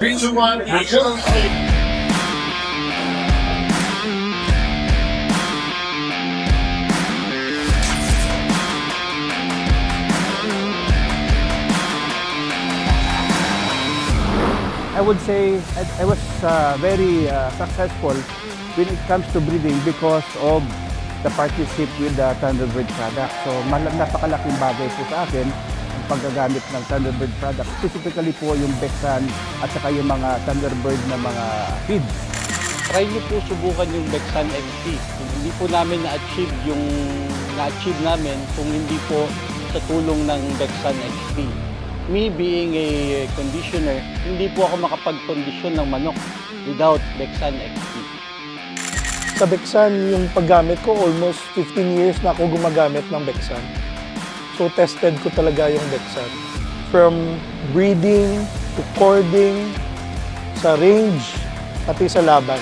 3, 2, 1, action! I would say I was very successful when it comes to breeding because of the partnership with the Thunderbird product. So napakalaking bagay po sa akin ang paggagamit ng Thunderbird product. Specifically po yung Bexan at saka yung mga Thunderbird na mga feeds. Try niyo po subukan yung Bexan XP. Hindi po namin na-achieve yung na-achieve namin kung hindi po sa tulong ng Bexan XP. Me being a conditioner, hindi po ako makapag-condition ng manok without Bexan XP. Sa Bexan, yung paggamit ko, almost 15 years na ako gumagamit ng Bexan. So, tested ko talaga yung Bexan. From breeding to cording, sa range, pati sa laban.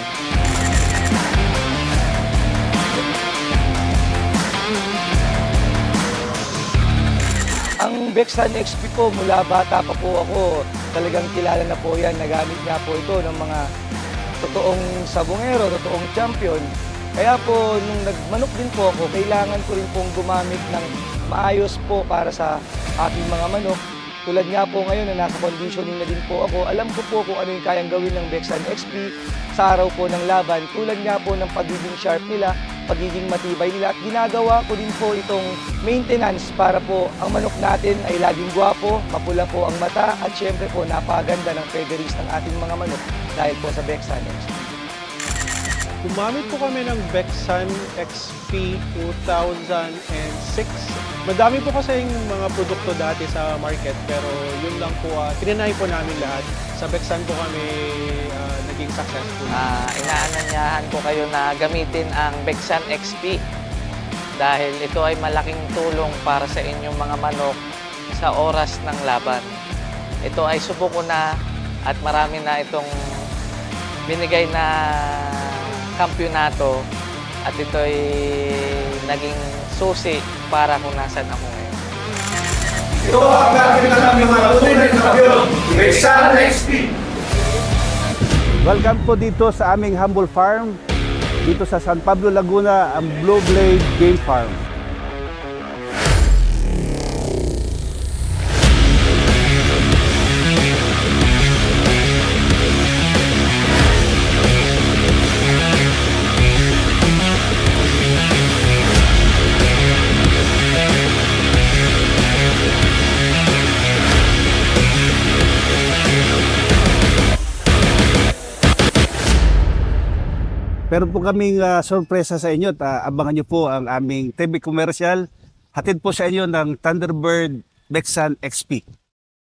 Ang Bexan XP po, mula bata pa po ako, talagang kilala na po yan. Nagamit nga po ito ng mga totoong sabongero, totoong champion. Kaya po, nung nagmanok din po ako, kailangan ko rin pong gumamit ng maayos po para sa aking mga manok. Tulad nga po ngayon na nasa conditioning na din po ako, alam ko po kung ano yung kayang gawin ng Bexan XP sa araw po ng laban. Tulad nga po ng pagiging sharp nila, pagiging matibay nila. At ginagawa ko din po itong maintenance para po ang manok natin ay laging gwapo, mapula po ang mata, at syempre po napakaganda ng featheries ng ating mga manok dahil po sa Bexan XP. Gumamit po kami ng Bexan XP 2006. Madami po kasi yung mga produkto dati sa market, pero yun lang po, tinanay po namin lahat. Sa Bexan po kami naging successful. Inaanyayahan ko kayo na gamitin ang Bexan XP dahil ito ay malaking tulong para sa inyong mga manok sa oras ng laban. Ito ay subok ko na at marami na itong binigay na kampyonato at ito ay naging susi para kung nasan ako ngayon. Ito ang gagawin ng mga tunay na kampiyon, Bexan XP! Welcome po dito sa aming humble farm, dito sa San Pablo, Laguna, ang Blue Blade Game Farm. Pero po kaming sorpresa sa inyo at abangan nyo po ang aming TV commercial. Hatid po sa inyo ng Thunderbird Bexan XP.